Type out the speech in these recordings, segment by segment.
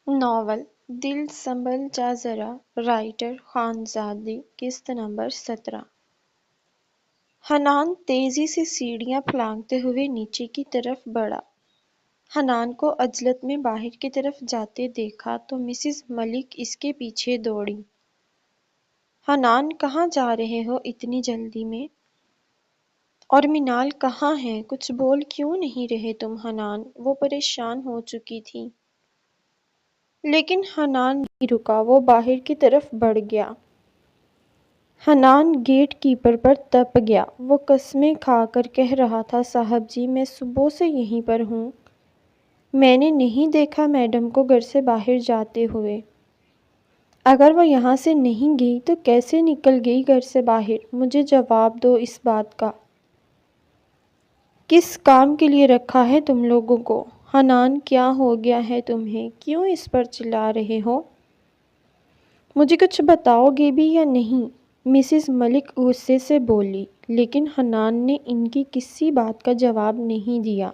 Novel دل سنبھل جا ذرا، رائٹر خانزادی، قسط نمبر 17۔ حنان تیزی سے سیڑھیاں پھلانگتے ہوئے نیچے کی طرف بڑھا۔ حنان کو عجلت میں باہر کی طرف جاتے دیکھا تو مسز ملک اس کے پیچھے دوڑی۔ حنان کہاں جا رہے ہو اتنی جلدی میں؟ اور منال کہاں ہے؟ کچھ بول کیوں نہیں رہے تم حنان؟ وہ پریشان ہو چکی تھی۔ لیکن حنان نہیں رکا، وہ باہر کی طرف بڑھ گیا۔ حنان گیٹ کیپر پر تپ گیا۔ وہ قسمیں کھا کر کہہ رہا تھا صاحب جی میں صبح سے یہیں پر ہوں، میں نے نہیں دیکھا میڈم کو گھر سے باہر جاتے ہوئے۔ اگر وہ یہاں سے نہیں گئی تو کیسے نکل گئی گھر سے باہر؟ مجھے جواب دو اس بات کا۔ کس کام کے لیے رکھا ہے تم لوگوں کو؟ حنان کیا ہو گیا ہے تمہیں؟ کیوں اس پر چلا رہے ہو؟ مجھے کچھ بتاؤ گے بھی یا نہیں؟ مسز ملک غصے سے بولی، لیکن حنان نے ان کی کسی بات کا جواب نہیں دیا۔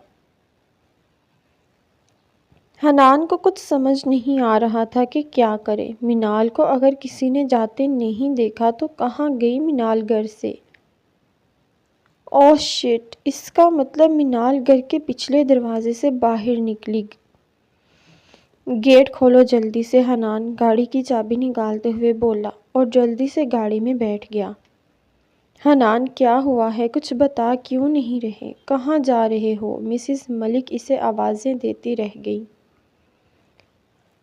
حنان کو کچھ سمجھ نہیں آ رہا تھا کہ کیا کرے۔ منال کو اگر کسی نے جاتے نہیں دیکھا تو کہاں گئی منال گھر سے؟ اوہ شٹ! اس کا مطلب منال گھر کے پچھلے دروازے سے باہر نکلی۔ گیٹ کھولو جلدی سے حنان گاڑی کی چابی نکالتے ہوئے بولا اور جلدی سے گاڑی میں بیٹھ گیا۔ حنان کیا ہوا ہے؟ کچھ بتا کیوں نہیں رہے؟ کہاں جا رہے ہو؟ مسز ملک اسے آوازیں دیتی رہ گئی۔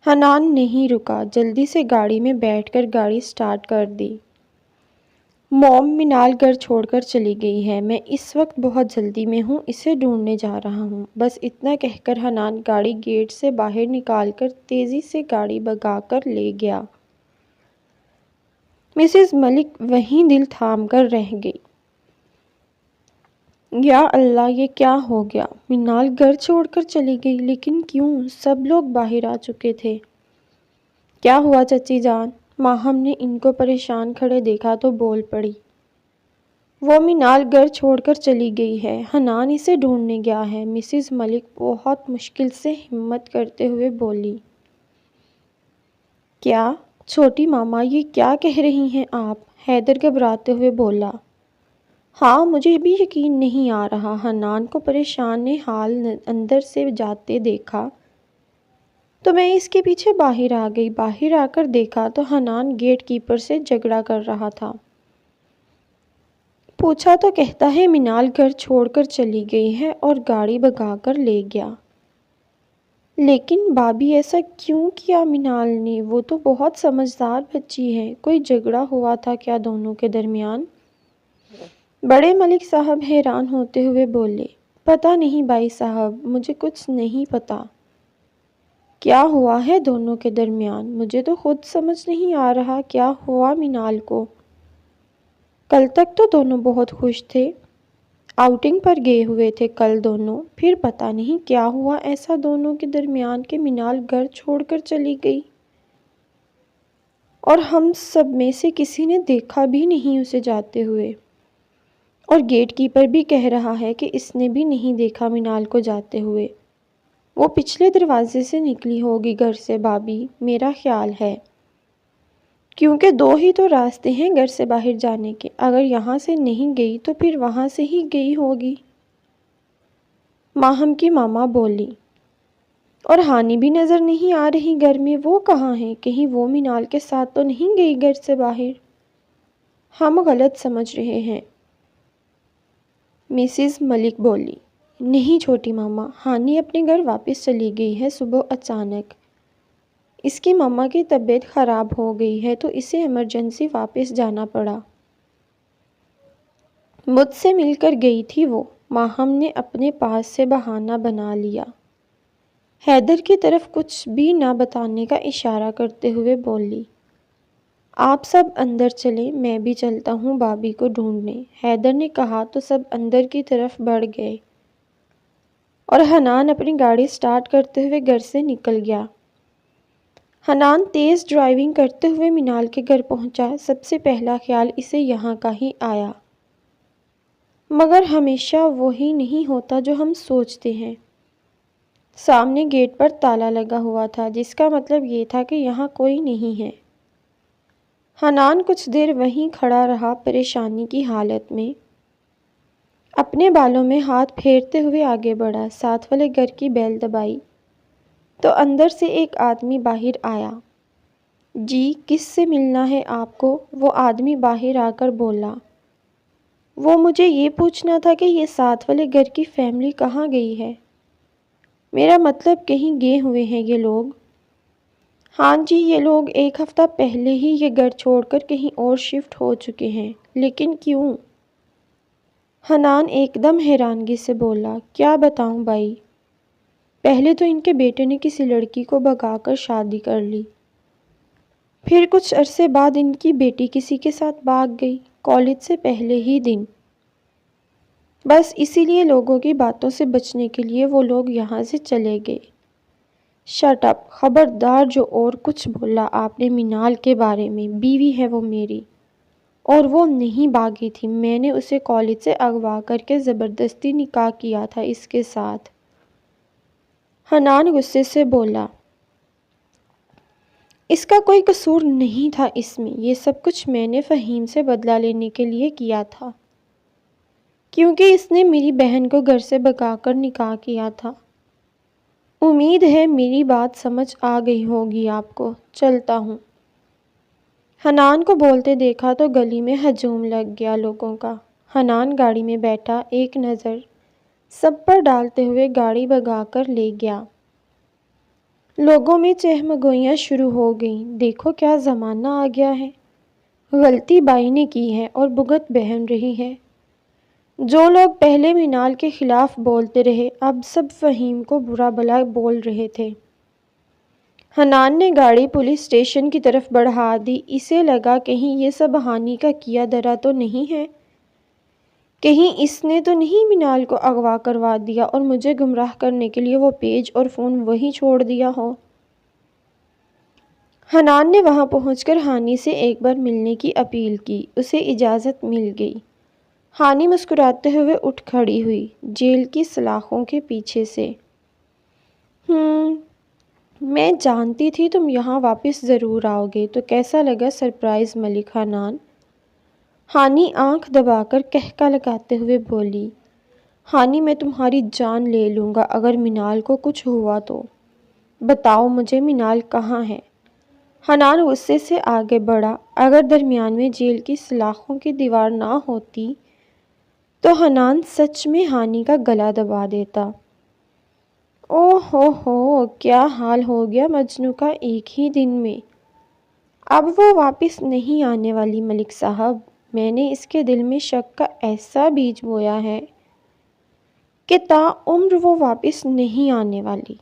حنان نہیں رکا، جلدی سے گاڑی میں بیٹھ کر گاڑی سٹارٹ کر دی۔ موم منال گھر چھوڑ کر چلی گئی ہے، میں اس وقت بہت جلدی میں ہوں، اسے ڈھونڈنے جا رہا ہوں، بس اتنا کہہ کر حنان گاڑی گیٹ سے باہر نکال کر تیزی سے گاڑی بھگا کر لے گیا۔ مسز ملک وہیں دل تھام کر رہ گئی۔ یا اللہ یہ کیا ہو گیا؟ منال گھر چھوڑ کر چلی گئی، لیکن کیوں؟ سب لوگ باہر آ چکے تھے۔ کیا ہوا چچی جان؟ ماہم نے ان کو پریشان کھڑے دیکھا تو بول پڑی۔ وہ منال گھر چھوڑ کر چلی گئی ہے، حنان اسے ڈھونڈنے گیا ہے، مسز ملک بہت مشکل سے ہمت کرتے ہوئے بولی۔ کیا؟ چھوٹی ماما یہ کیا کہہ رہی ہیں آپ؟ حیدر گھبراتے ہوئے بولا۔ ہاں مجھے بھی یقین نہیں آ رہا۔ حنان کو پریشان حال اندر سے جاتے دیکھا تو میں اس کے پیچھے باہر آ گئی۔ باہر آ کر دیکھا تو حنان گیٹ کیپر سے جھگڑا کر رہا تھا۔ پوچھا تو کہتا ہے منال گھر چھوڑ کر چلی گئی ہے اور گاڑی بھگا کر لے گیا۔ لیکن بھابھی ایسا کیوں کیا منال نے؟ وہ تو بہت سمجھدار بچی ہے، کوئی جھگڑا ہوا تھا کیا دونوں کے درمیان؟ بڑے ملک صاحب حیران ہوتے ہوئے بولے۔ پتہ نہیں بھائی صاحب، مجھے کچھ نہیں پتہ۔ کیا ہوا ہے دونوں کے درمیان؟ مجھے تو خود سمجھ نہیں آ رہا کیا ہوا منال کو۔ کل تک تو دونوں بہت خوش تھے، آؤٹنگ پر گئے ہوئے تھے کل دونوں، پھر پتہ نہیں کیا ہوا ایسا دونوں کے درمیان کہ منال گھر چھوڑ کر چلی گئی اور ہم سب میں سے کسی نے دیکھا بھی نہیں اسے جاتے ہوئے، اور گیٹ کیپر بھی کہہ رہا ہے کہ اس نے بھی نہیں دیکھا منال کو جاتے ہوئے۔ وہ پچھلے دروازے سے نکلی ہوگی گھر سے بھابھی، میرا خیال ہے، کیونکہ دو ہی تو راستے ہیں گھر سے باہر جانے کے، اگر یہاں سے نہیں گئی تو پھر وہاں سے ہی گئی ہوگی۔ ماہم کی ماما بولی۔ اور ہانی بھی نظر نہیں آ رہی گھر میں، وہ کہاں ہے؟ کہیں وہ منال کے ساتھ تو نہیں گئی گھر سے باہر؟ ہم غلط سمجھ رہے ہیں، مسز ملک بولی۔ نہیں چھوٹی ماما، ہانی اپنے گھر واپس چلی گئی ہے صبح اچانک، اس کی ماما کی طبیعت خراب ہو گئی ہے تو اسے ایمرجنسی واپس جانا پڑا۔ مجھ سے مل کر گئی تھی وہ، ماہم نے اپنے پاس سے بہانہ بنا لیا۔ حیدر کی طرف کچھ بھی نہ بتانے کا اشارہ کرتے ہوئے بولی۔ آپ سب اندر چلیں، میں بھی چلتا ہوں بھابھی کو ڈھونڈنے، حیدر نے کہا تو سب اندر کی طرف بڑھ گئے اور حنان اپنی گاڑی سٹارٹ کرتے ہوئے گھر سے نکل گیا۔ حنان تیز ڈرائیونگ کرتے ہوئے منال کے گھر پہنچا۔ سب سے پہلا خیال اسے یہاں کا ہی آیا، مگر ہمیشہ وہی نہیں ہوتا جو ہم سوچتے ہیں۔ سامنے گیٹ پر تالا لگا ہوا تھا، جس کا مطلب یہ تھا کہ یہاں کوئی نہیں ہے۔ حنان کچھ دیر وہیں کھڑا رہا، پریشانی کی حالت میں۔ اپنے بالوں میں ہاتھ پھیرتے ہوئے آگے بڑھا، ساتھ والے گھر کی بیل دبائی تو اندر سے ایک آدمی باہر آیا۔ جی، کس سے ملنا ہے آپ کو؟ وہ آدمی باہر آ کر بولا۔ وہ مجھے یہ پوچھنا تھا کہ یہ ساتھ والے گھر کی فیملی کہاں گئی ہے؟ میرا مطلب کہیں گئے ہوئے ہیں یہ لوگ؟ ہاں جی، یہ لوگ ایک ہفتہ پہلے ہی یہ گھر چھوڑ کر کہیں اور شفٹ ہو چکے ہیں، لیکن کیوں؟ حنان ایک دم حیرانگی سے بولا۔ کیا بتاؤں بھائی؟ پہلے تو ان کے بیٹے نے کسی لڑکی کو بھگا کر شادی کر لی، پھر کچھ عرصے بعد ان کی بیٹی کسی کے ساتھ بھاگ گئی، کالج سے پہلے ہی دن۔ بس اسی لیے لوگوں کی باتوں سے بچنے کے لیے وہ لوگ یہاں سے چلے گئے۔ Shut up! خبردار جو اور کچھ بولا آپ نے منال کے بارے میں، بیوی ہے وہ میری، اور وہ نہیں بھاگی تھی، میں نے اسے کالج سے اغوا کر کے زبردستی نکاح کیا تھا اس کے ساتھ۔ حنان غصے سے بولا۔ اس کا کوئی قصور نہیں تھا اس میں، یہ سب کچھ میں نے فہیم سے بدلہ لینے کے لیے کیا تھا، کیونکہ اس نے میری بہن کو گھر سے بھگا کر نکاح کیا تھا۔ امید ہے میری بات سمجھ آ گئی ہوگی آپ کو، چلتا ہوں۔ حنان کو بولتے دیکھا تو گلی میں ہجوم لگ گیا لوگوں کا۔ حنان گاڑی میں بیٹھا، ایک نظر سب پر ڈالتے ہوئے گاڑی بھگا کر لے گیا۔ لوگوں میں چہمگوئیاں شروع ہو گئیں، دیکھو کیا زمانہ آ گیا ہے، غلطی بائی نے کی ہے اور بھگت بہن رہی ہے۔ جو لوگ پہلے منال کے خلاف بولتے رہے، اب سب فہیم کو برا بھلا بول رہے تھے۔ حنان نے گاڑی پولیس اسٹیشن کی طرف بڑھا دی، اسے لگا کہیں یہ سب ہانی کا کیا دھرا تو نہیں ہے، کہیں اس نے تو نہیں منال کو اغوا کروا دیا اور مجھے گمراہ کرنے کے لیے وہ پیج اور فون وہیں چھوڑ دیا ہو۔ حنان نے وہاں پہنچ کر ہانی سے ایک بار ملنے کی اپیل کی، اسے اجازت مل گئی۔ ہانی مسکراتے ہوئے اٹھ کھڑی ہوئی، جیل کی سلاخوں کے پیچھے سے۔ میں جانتی تھی تم یہاں واپس ضرور آؤ گے، تو کیسا لگا سرپرائز ملک حنان؟ ہانی آنکھ دبا کر کہکا لگاتے ہوئے بولی۔ ہانی، میں تمہاری جان لے لوں گا اگر منال کو کچھ ہوا تو۔ بتاؤ مجھے منال کہاں ہے؟ حنان غصے سے آگے بڑھا، اگر درمیان میں جیل کی سلاخوں کی دیوار نہ ہوتی تو حنان سچ میں ہانی کا گلا دبا دیتا۔ اوہ ہو، کیا حال ہو گیا مجنوں کا ایک ہی دن میں۔ اب وہ واپس نہیں آنے والی ملک صاحب، میں نے اس کے دل میں شک کا ایسا بیج بویا ہے کہ تا عمر وہ واپس نہیں آنے والی۔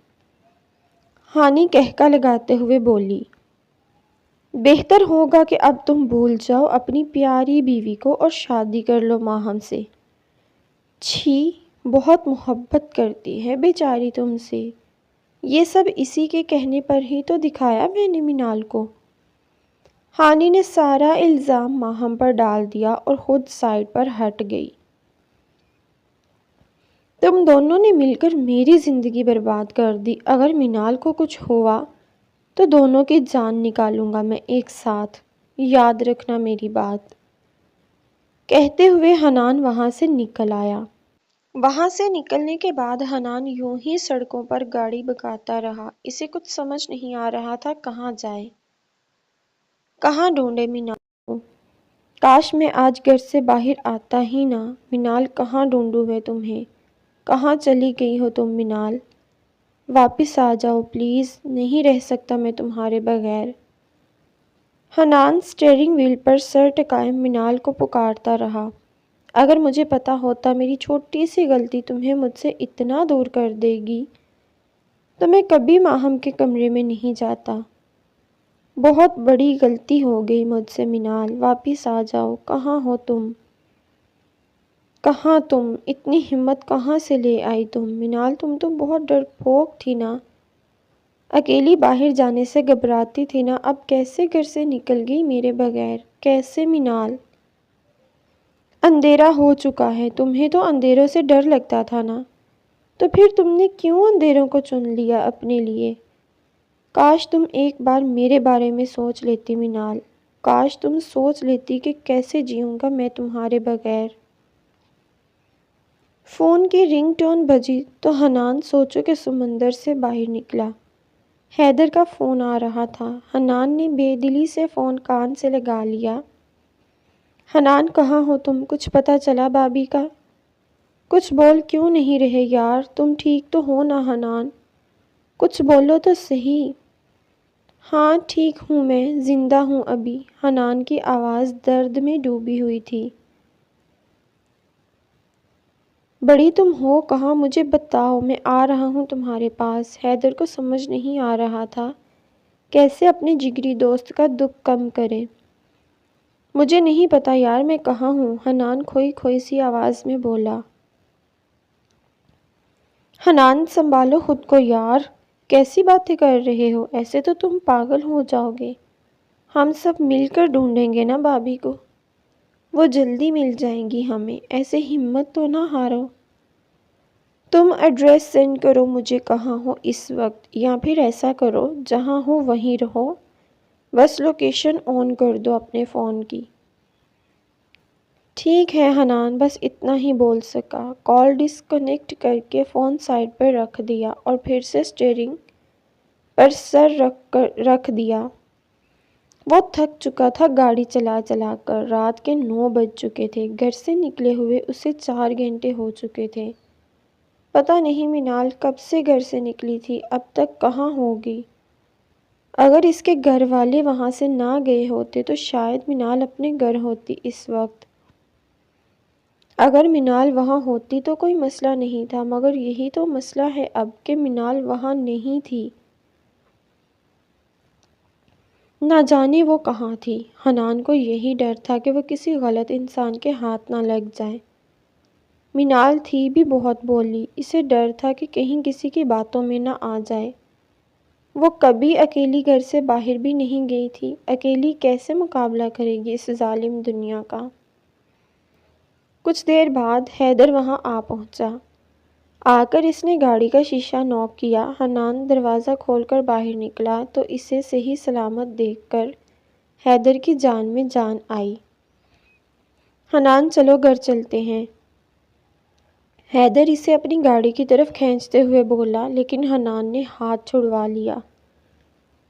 ہانی کہکا لگاتے ہوئے بولی۔ بہتر ہوگا کہ اب تم بھول جاؤ اپنی پیاری بیوی کو اور شادی کر لو ماہم سے۔ چھی، بہت محبت کرتی ہے بیچاری تم سے، یہ سب اسی کے کہنے پر ہی تو دکھایا میں نے منال کو۔ ہانی نے سارا الزام ماہم پر ڈال دیا اور خود سائڈ پر ہٹ گئی۔ تم دونوں نے مل کر میری زندگی برباد کر دی، اگر منال کو کچھ ہوا تو دونوں کی جان نکالوں گا میں ایک ساتھ، یاد رکھنا میری بات۔ کہتے ہوئے حنان وہاں سے نکل آیا۔ وہاں سے نکلنے کے بعد حنان یوں ہی سڑکوں پر گاڑی بھگاتا رہا، اسے کچھ سمجھ نہیں آ رہا تھا کہاں جائے، کہاں ڈھونڈے منال کو۔ کاش میں آج گھر سے باہر آتا ہی نہ، منال کہاں ڈھونڈوں میں تمہیں، کہاں چلی گئی ہو تم منال؟ واپس آ جاؤ پلیز، نہیں رہ سکتا میں تمہارے بغیر۔ حنان اسٹیئرنگ وہیل پر سر ٹکائے منال کو پکارتا رہا۔ اگر مجھے پتا ہوتا میری چھوٹی سی غلطی تمہیں مجھ سے اتنا دور کر دے گی تو میں کبھی ماہم کے کمرے میں نہیں جاتا۔ بہت بڑی غلطی ہو گئی مجھ سے منال، واپس آ جاؤ، کہاں ہو تم؟ کہاں تم؟ اتنی ہمت کہاں سے لے آئی تم؟ منال تم تو بہت ڈرپوک تھی نا، اکیلی باہر جانے سے گھبراتی تھی نا، اب کیسے گھر سے نکل گئی میرے بغیر، کیسے منال؟ اندھیرا ہو چکا ہے، تمہیں تو اندھیروں سے ڈر لگتا تھا نا، تو پھر تم نے کیوں اندھیروں کو چن لیا اپنے لیے؟ کاش تم ایک بار میرے بارے میں سوچ لیتی منال، کاش تم سوچ لیتی کہ کیسے جیوں گا میں تمہارے بغیر۔ فون کی رنگ ٹون بجی تو حنان سوچوں کے سمندر سے باہر نکلا۔ حیدر کا فون آ رہا تھا۔ حنان نے بے دلی سے فون کان سے لگا لیا۔ حنان کہاں ہو تم؟ کچھ پتہ چلا بھابھی کا؟ کچھ بول کیوں نہیں رہے یار؟ تم ٹھیک تو ہو نا حنان؟ کچھ بولو تو صحیح۔ ہاں ٹھیک ہوں، میں زندہ ہوں ابھی۔ حنان کی آواز درد میں ڈوبی ہوئی تھی۔ بڑی تم ہو کہاں؟ مجھے بتاؤ، میں آ رہا ہوں تمہارے پاس۔ حیدر کو سمجھ نہیں آ رہا تھا کیسے اپنے جگری دوست کا دکھ کم کرے۔ مجھے نہیں پتا یار میں کہاں ہوں، حنان کھوئی کھوئی سی آواز میں بولا۔ حنان سنبھالو خود کو یار، کیسی باتیں کر رہے ہو؟ ایسے تو تم پاگل ہو جاؤ گے۔ ہم سب مل کر ڈھونڈیں گے نا بھابھی کو، وہ جلدی مل جائیں گی ہمیں، ایسے ہمت تو نہ ہارو۔ تم ایڈریس سینڈ کرو مجھے کہاں ہو اس وقت، یا پھر ایسا کرو جہاں ہو وہیں رہو، بس لوکیشن آن کر دو اپنے فون کی۔ ٹھیک ہے حنان بس اتنا ہی بول سکا۔ کال ڈسکنیکٹ کر کے فون سائڈ پر رکھ دیا اور پھر سے اسٹیئرنگ پر سر رکھ دیا۔ وہ تھک چکا تھا گاڑی چلا چلا کر۔ رات کے 9 بج چکے تھے، گھر سے نکلے ہوئے اسے 4 گھنٹے ہو چکے تھے۔ پتہ نہیں منال کب سے گھر سے نکلی تھی، اب تک کہاں ہوگی۔ اگر اس کے گھر والے وہاں سے نہ گئے ہوتے تو شاید منال اپنے گھر ہوتی اس وقت۔ اگر منال وہاں ہوتی تو کوئی مسئلہ نہیں تھا، مگر یہی تو مسئلہ ہے اب کہ منال وہاں نہیں تھی۔ نہ جانے وہ کہاں تھی۔ حنان کو یہی ڈر تھا کہ وہ کسی غلط انسان کے ہاتھ نہ لگ جائے۔ منال تھی بھی بہت بولی، اسے ڈر تھا کہ کہیں کسی کی باتوں میں نہ آ جائے۔ وہ کبھی اکیلی گھر سے باہر بھی نہیں گئی تھی، اکیلی کیسے مقابلہ کرے گی اس ظالم دنیا کا۔ کچھ دیر بعد حیدر وہاں آ پہنچا۔ آ کر اس نے گاڑی کا شیشہ نوک کیا۔ حنان دروازہ کھول کر باہر نکلا تو اسے صحیح سلامت دیکھ کر حیدر کی جان میں جان آئی۔ حنان چلو گھر چلتے ہیں، حیدر اسے اپنی گاڑی کی طرف کھینچتے ہوئے بولا، لیکن حنان نے ہاتھ چھڑوا لیا۔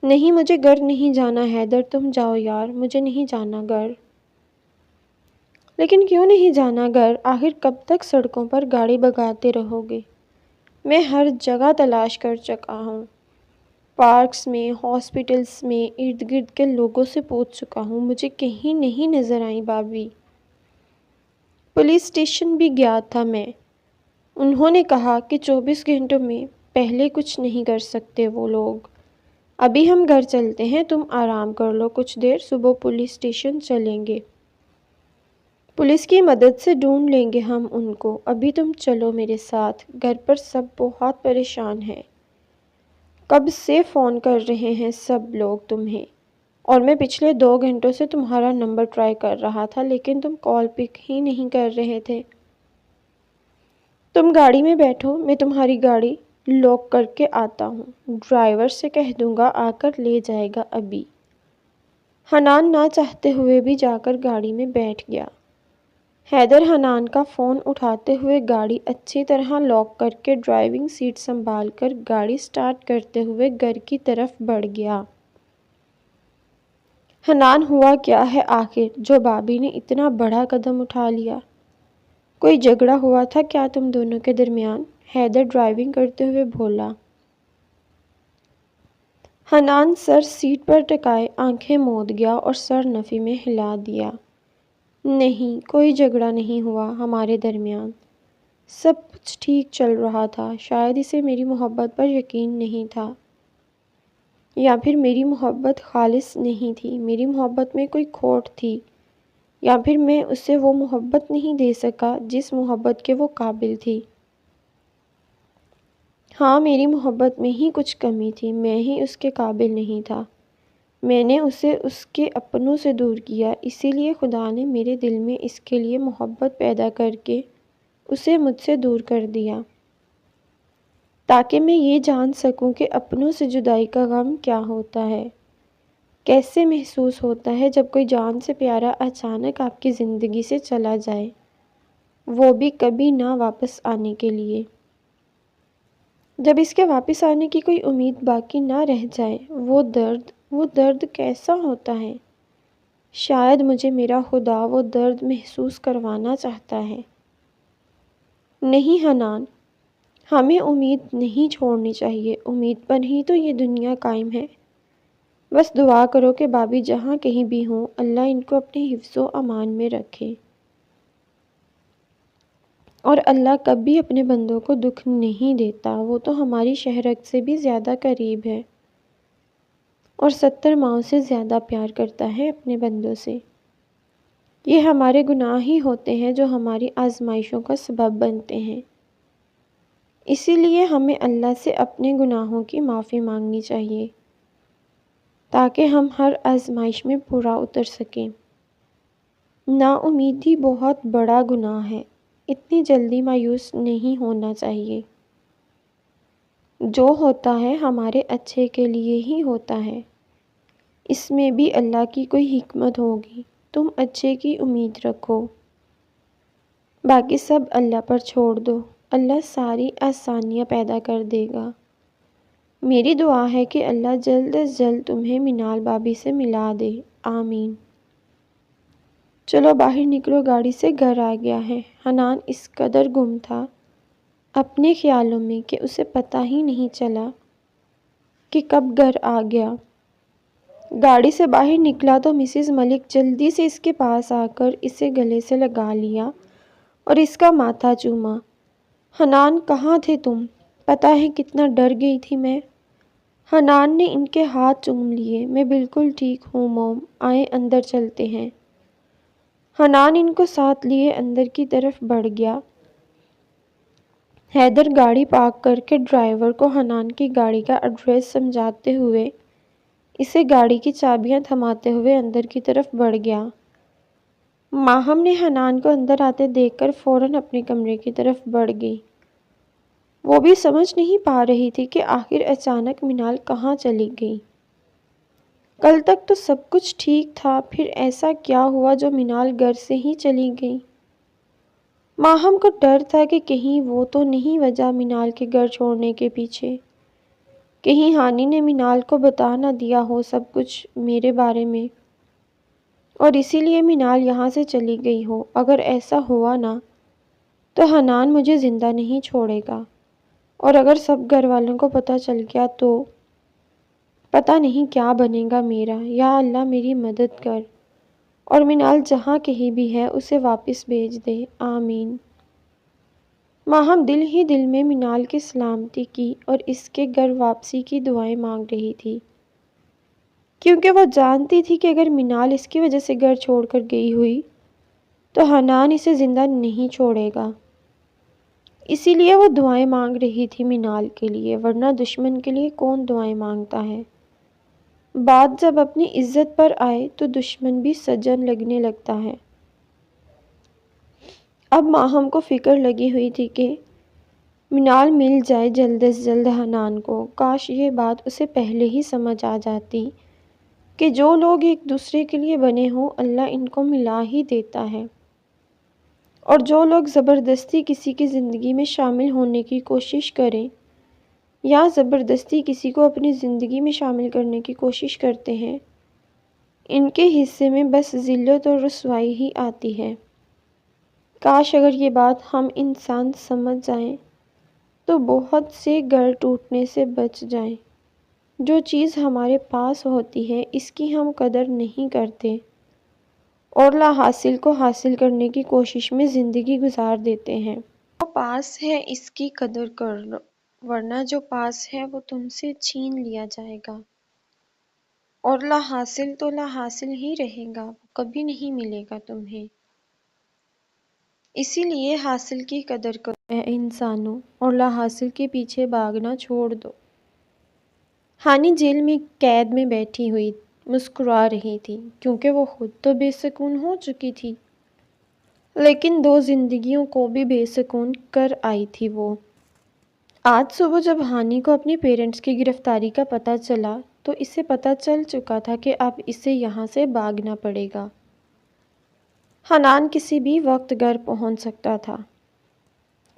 نہیں مجھے گھر نہیں جانا حیدر، تم جاؤ یار، مجھے نہیں جانا گھر۔ لیکن کیوں نہیں جانا گھر؟ آخر کب تک سڑکوں پر گاڑی بھگاتے رہو گے؟ میں ہر جگہ تلاش کر چکا ہوں، پارکس میں، ہاسپٹلز میں، ارد گرد کے لوگوں سے پوچھ چکا ہوں، مجھے کہیں نہیں نظر آئی بھابھی۔ پولیس اسٹیشن بھی گیا تھا میں، انہوں نے کہا کہ 24 گھنٹوں میں پہلے کچھ نہیں کر سکتے وہ لوگ۔ ابھی ہم گھر چلتے ہیں، تم آرام کر لو کچھ دیر، صبح پولیس اسٹیشن چلیں گے، پولیس کی مدد سے ڈھونڈ لیں گے ہم ان کو۔ ابھی تم چلو میرے ساتھ، گھر پر سب بہت پریشان ہیں، کب سے فون کر رہے ہیں سب لوگ تمہیں، اور میں پچھلے 2 گھنٹوں سے تمہارا نمبر ٹرائی کر رہا تھا لیکن تم کال پک ہی نہیں کر رہے تھے۔ تم گاڑی میں بیٹھو، میں تمہاری گاڑی لاک کر کے آتا ہوں، ڈرائیور سے کہہ دوں گا آ کر لے جائے گا ابھی۔ حنان نہ چاہتے ہوئے بھی جا کر گاڑی میں بیٹھ گیا۔ حیدر حنان کا فون اٹھاتے ہوئے گاڑی اچھی طرح لاک کر کے ڈرائیونگ سیٹ سنبھال کر گاڑی سٹارٹ کرتے ہوئے گھر کی طرف بڑھ گیا۔ حنان ہوا کیا ہے آخر جو بھابھی نے اتنا بڑا قدم اٹھا لیا؟ کوئی جھگڑا ہوا تھا کیا تم دونوں کے درمیان؟ حیدر ڈرائیونگ کرتے ہوئے بولا۔ حنان سر سیٹ پر ٹکائے آنکھیں موند گیا اور سر نفی میں ہلا دیا۔ نہیں، کوئی جھگڑا نہیں ہوا ہمارے درمیان، سب کچھ ٹھیک چل رہا تھا۔ شاید اسے میری محبت پر یقین نہیں تھا، یا پھر میری محبت خالص نہیں تھی، میری محبت میں کوئی کھوٹ تھی، یا پھر میں اسے وہ محبت نہیں دے سکا جس محبت کے وہ قابل تھی۔ ہاں میری محبت میں ہی کچھ کمی تھی، میں ہی اس کے قابل نہیں تھا، میں نے اسے اس کے اپنوں سے دور کیا، اسی لیے خدا نے میرے دل میں اس کے لیے محبت پیدا کر کے اسے مجھ سے دور کر دیا۔ تاکہ میں یہ جان سکوں کہ اپنوں سے جدائی کا غم کیا ہوتا ہے، کیسے محسوس ہوتا ہے جب کوئی جان سے پیارا اچانک آپ کی زندگی سے چلا جائے، وہ بھی کبھی نہ واپس آنے کے لیے۔ جب اس کے واپس آنے کی کوئی امید باقی نہ رہ جائے، وہ درد کیسا ہوتا ہے؟ شاید مجھے میرا خدا وہ درد محسوس کروانا چاہتا ہے۔ نہیں حنان، ہمیں امید نہیں چھوڑنی چاہیے، امید پر ہی تو یہ دنیا قائم ہے۔ بس دعا کرو کہ بابی جہاں کہیں بھی ہوں، اللہ ان کو اپنے حفظ و امان میں رکھے، اور اللہ کبھی اپنے بندوں کو دکھ نہیں دیتا، وہ تو ہماری شہرت سے بھی زیادہ قریب ہے اور 70 ماؤں سے زیادہ پیار کرتا ہے اپنے بندوں سے۔ یہ ہمارے گناہ ہی ہوتے ہیں جو ہماری آزمائشوں کا سبب بنتے ہیں، اسی لیے ہمیں اللہ سے اپنے گناہوں کی معافی مانگنی چاہیے تاکہ ہم ہر آزمائش میں پورا اتر سکیں۔ نا امیدی بہت بڑا گناہ ہے، اتنی جلدی مایوس نہیں ہونا چاہیے۔ جو ہوتا ہے ہمارے اچھے کے لیے ہی ہوتا ہے، اس میں بھی اللہ کی کوئی حکمت ہوگی۔ تم اچھے کی امید رکھو، باقی سب اللہ پر چھوڑ دو، اللہ ساری آسانیاں پیدا کر دے گا۔ میری دعا ہے کہ اللہ جلد از جلد تمہیں منال بابی سے ملا دے، آمین۔ چلو باہر نکلو، گاڑی سے گھر آ گیا ہے۔ حنان اس قدر گم تھا اپنے خیالوں میں کہ اسے پتہ ہی نہیں چلا کہ کب گھر آ گیا۔ گاڑی سے باہر نکلا تو مسز ملک جلدی سے اس کے پاس آ کر اسے گلے سے لگا لیا اور اس کا ماتھا چوما۔ حنان کہاں تھے تم؟ پتہ ہے کتنا ڈر گئی تھی میں۔ حنان نے ان کے ہاتھ چوم لیے۔ میں بالکل ٹھیک ہوں موم، آئیں اندر چلتے ہیں۔ حنان ان کو ساتھ لیے اندر کی طرف بڑھ گیا۔ حیدر گاڑی پارک کر کے ڈرائیور کو حنان کی گاڑی کا ایڈریس سمجھاتے ہوئے اسے گاڑی کی چابیاں تھماتے ہوئے اندر کی طرف بڑھ گیا۔ ماہم نے حنان کو اندر آتے دیکھ کر فوراً اپنے کمرے کی طرف بڑھ گئی۔ وہ بھی سمجھ نہیں پا رہی تھی کہ آخر اچانک منال کہاں چلی گئی۔ کل تک تو سب کچھ ٹھیک تھا، پھر ایسا کیا ہوا جو منال گھر سے ہی چلی گئی؟ ماہم کو ڈر تھا کہ کہیں وہ تو نہیں وجہ منال کے گھر چھوڑنے کے پیچھے، کہیں ہانی نے منال کو بتا نہ دیا ہو سب کچھ میرے بارے میں، اور اسی لیے منال یہاں سے چلی گئی ہو۔ اگر ایسا ہوا نا تو حنان مجھے زندہ نہیں چھوڑے گا، اور اگر سب گھر والوں کو پتہ چل گیا تو پتہ نہیں کیا بنے گا میرا۔ یا اللہ میری مدد کر، اور منال جہاں کہیں بھی ہے اسے واپس بھیج دے، آمین۔ ماہم دل ہی دل میں منال کی سلامتی کی اور اس کے گھر واپسی کی دعائیں مانگ رہی تھی، کیونکہ وہ جانتی تھی کہ اگر منال اس کی وجہ سے گھر چھوڑ کر گئی ہوئی تو حنان اسے زندہ نہیں چھوڑے گا، اسی لیے وہ دعائیں مانگ رہی تھی منال کے لیے، ورنہ دشمن کے لیے کون دعائیں مانگتا ہے؟ بات جب اپنی عزت پر آئے تو دشمن بھی سجن لگنے لگتا ہے۔ اب ماہم کو فکر لگی ہوئی تھی کہ منال مل جائے جلد از جلد حنان کو۔ کاش یہ بات اسے پہلے ہی سمجھ آ جاتی کہ جو لوگ ایک دوسرے کے لیے بنے ہوں اللہ ان کو ملا ہی دیتا ہے، اور جو لوگ زبردستی کسی کی زندگی میں شامل ہونے کی کوشش کریں یا زبردستی کسی کو اپنی زندگی میں شامل کرنے کی کوشش کرتے ہیں، ان کے حصے میں بس ذلت اور رسوائی ہی آتی ہے۔ کاش اگر یہ بات ہم انسان سمجھ جائیں تو بہت سے گھر ٹوٹنے سے بچ جائیں۔ جو چیز ہمارے پاس ہوتی ہے اس کی ہم قدر نہیں کرتے اور لا حاصل کو حاصل کرنے کی کوشش میں زندگی گزار دیتے ہیں۔ جو پاس ہے اس کی قدر کر لو، ورنہ جو پاس ہے وہ تم سے چھین لیا جائے گا، اور لا حاصل تو لا حاصل ہی رہے گا، وہ کبھی نہیں ملے گا تمہیں۔ اسی لیے حاصل کی قدر کرو اے انسانوں، اور لا حاصل کے پیچھے بھاگنا چھوڑ دو۔ ہانی جیل میں قید میں بیٹھی ہوئی مسکرا رہی تھی، کیونکہ وہ خود تو بے سکون ہو چکی تھی، لیکن 2 زندگیوں کو بھی بے سکون کر آئی تھی وہ۔ آج صبح جب ہانی کو اپنے پیرنٹس کی گرفتاری کا پتہ چلا تو اسے پتہ چل چکا تھا کہ اب اسے یہاں سے بھاگنا پڑے گا۔ حنان کسی بھی وقت گھر پہنچ سکتا تھا۔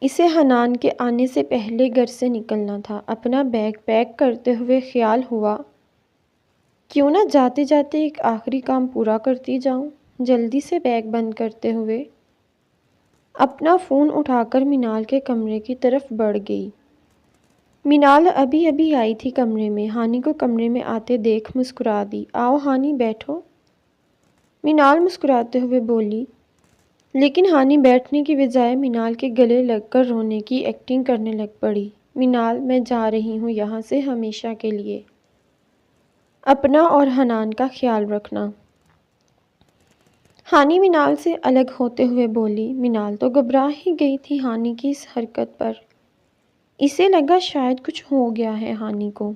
اسے حنان کے آنے سے پہلے گھر سے نکلنا تھا۔ اپنا بیگ پیک کرتے ہوئے خیال ہوا، کیوں نہ جاتے جاتے ایک آخری کام پورا کرتی جاؤں۔ جلدی سے بیگ بند کرتے ہوئے اپنا فون اٹھا کر مینال کے کمرے کی طرف بڑھ گئی۔ مینال ابھی ابھی آئی تھی کمرے میں۔ ہانی کو کمرے میں آتے دیکھ مسکرا دی۔ آؤ ہانی بیٹھو، مینال مسکراتے ہوئے بولی، لیکن ہانی بیٹھنے کی بجائے مینال کے گلے لگ کر رونے کی ایکٹنگ کرنے لگ پڑی۔ مینال، میں جا رہی ہوں یہاں سے ہمیشہ کے لیے۔ اپنا اور حنان کا خیال رکھنا۔ ہانی مینال سے الگ ہوتے ہوئے بولی۔ مینال تو گھبرا ہی گئی تھی ہانی کی اس حرکت پر۔ اسے لگا شاید کچھ ہو گیا ہے ہانی کو۔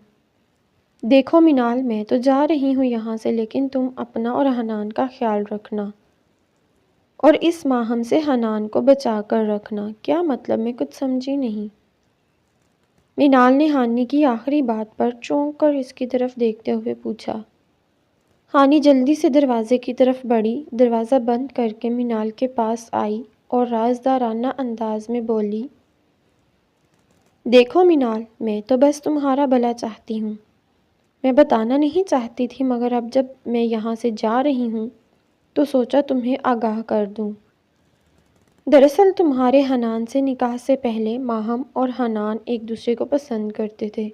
دیکھو مینال، میں تو جا رہی ہوں یہاں سے، لیکن تم اپنا اور حنان کا خیال رکھنا اور اس ماہم سے حنان کو بچا کر رکھنا۔ کیا مطلب؟ میں کچھ سمجھی نہیں۔ مینال نے ہانی کی آخری بات پر چونک کر اس کی طرف دیکھتے ہوئے پوچھا۔ ہانی جلدی سے دروازے کی طرف بڑھی، دروازہ بند کر کے مینال کے پاس آئی اور رازدارانہ انداز میں بولی، دیکھو مینال، میں تو بس تمہارا بھلا چاہتی ہوں۔ میں بتانا نہیں چاہتی تھی، مگر اب جب میں یہاں سے جا رہی ہوں تو سوچا تمہیں آگاہ کر دوں۔ دراصل تمہارے حنان سے نکاح سے پہلے ماہم اور حنان ایک دوسرے کو پسند کرتے تھے۔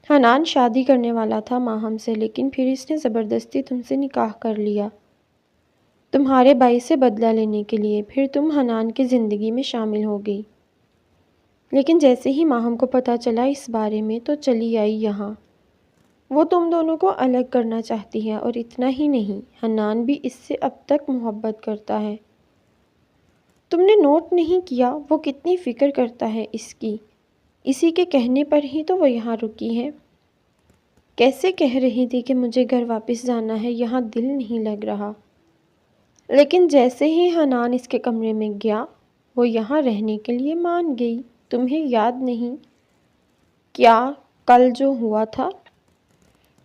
حنان شادی کرنے والا تھا ماہم سے، لیکن پھر اس نے زبردستی تم سے نکاح کر لیا، تمہارے بھائی سے بدلہ لینے کے لیے۔ پھر تم حنان کی زندگی میں شامل ہو گئی، لیکن جیسے ہی ماہم کو پتہ چلا اس بارے میں تو چلی آئی یہاں۔ وہ تم دونوں کو الگ کرنا چاہتی ہے، اور اتنا ہی نہیں، حنان بھی اس سے اب تک محبت کرتا ہے۔ تم نے نوٹ نہیں کیا وہ کتنی فکر کرتا ہے اس کی؟ اسی کے کہنے پر ہی تو وہ یہاں رکی ہے۔ کیسے کہہ رہی تھی کہ مجھے گھر واپس جانا ہے، یہاں دل نہیں لگ رہا، لیکن جیسے ہی حنان اس کے کمرے میں گیا وہ یہاں رہنے کے لیے مان گئی۔ تمہیں یاد نہیں کیا کل جو ہوا تھا؟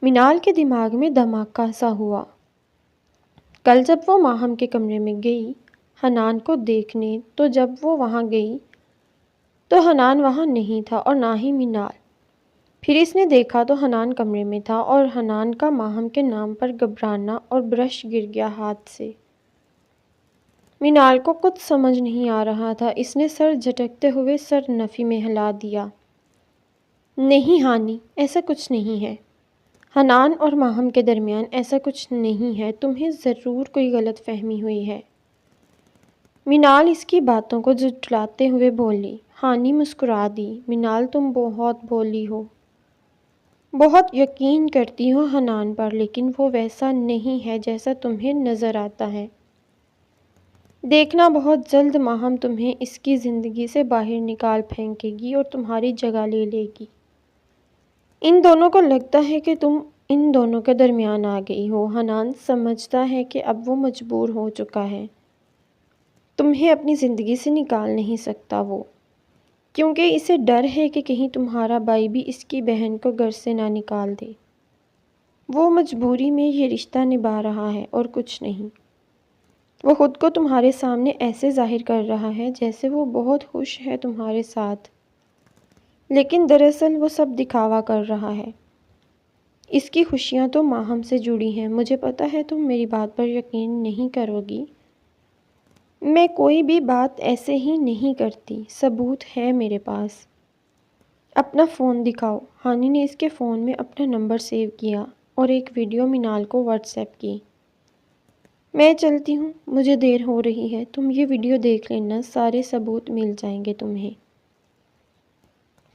مینال کے دماغ میں دھماکہ سا ہوا۔ کل جب وہ ماہم کے کمرے میں گئی حنان کو دیکھنے، تو جب وہ وہاں گئی تو حنان وہاں نہیں تھا اور نہ ہی مینال۔ پھر اس نے دیکھا تو حنان کمرے میں تھا اور حنان کا ماہم کے نام پر گھبرانا اور برش گر گیا ہاتھ سے۔ مینال کو کچھ سمجھ نہیں آ رہا تھا۔ اس نے سر جھٹکتے ہوئے سر نفی میں ہلا دیا۔ نہیں ہانی، ایسا کچھ نہیں ہے۔ حنان اور ماہم کے درمیان ایسا کچھ نہیں ہے، تمہیں ضرور کوئی غلط فہمی ہوئی ہے۔ مینال اس کی باتوں کو جھٹلاتے ہوئے بولی۔ ہانی مسکرا دی۔ مینال، تم بہت بولی ہو، بہت یقین کرتی ہو حنان پر، لیکن وہ ویسا نہیں ہے جیسا تمہیں نظر آتا ہے۔ دیکھنا بہت جلد ماہم تمہیں اس کی زندگی سے باہر نکال پھینکے گی اور تمہاری جگہ لے لے گی۔ ان دونوں کو لگتا ہے کہ تم ان دونوں کے درمیان آ گئی ہو۔ حنان سمجھتا ہے کہ اب وہ مجبور ہو چکا ہے، تمہیں اپنی زندگی سے نکال نہیں سکتا وہ، کیونکہ اسے ڈر ہے کہ کہیں تمہارا بھائی بھی اس کی بہن کو گھر سے نہ نکال دے۔ وہ مجبوری میں یہ رشتہ نبھا رہا ہے اور کچھ نہیں۔ وہ خود کو تمہارے سامنے ایسے ظاہر کر رہا ہے جیسے وہ بہت خوش ہے تمہارے ساتھ، لیکن دراصل وہ سب دکھاوا کر رہا ہے۔ اس کی خوشیاں تو ماہم سے جڑی ہیں۔ مجھے پتہ ہے تم میری بات پر یقین نہیں کرو گی، میں کوئی بھی بات ایسے ہی نہیں کرتی، ثبوت ہے میرے پاس۔ اپنا فون دکھاؤ۔ ہانی نے اس کے فون میں اپنا نمبر سیو کیا اور ایک ویڈیو مینال کو واٹس ایپ کی۔ میں چلتی ہوں، مجھے دیر ہو رہی ہے، تم یہ ویڈیو دیکھ لینا، سارے ثبوت مل جائیں گے تمہیں۔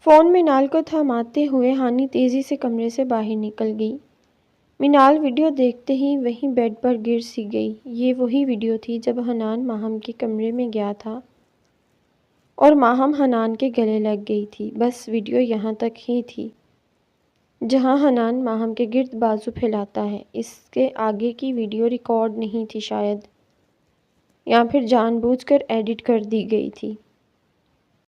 فون مینال کو تھماتے ہوئے ہانی تیزی سے کمرے سے باہر نکل گئی۔ مینال ویڈیو دیکھتے ہی وہیں بیڈ پر گر سی گئی۔ یہ وہی ویڈیو تھی جب حنان ماہم کے کمرے میں گیا تھا اور ماہم حنان کے گلے لگ گئی تھی۔ بس ویڈیو یہاں تک ہی تھی جہاں حنان ماہم کے گرد بازو پھیلاتا ہے، اس کے آگے کی ویڈیو ریکارڈ نہیں تھی شاید، یا پھر جان بوجھ کر ایڈٹ کر دی گئی تھی۔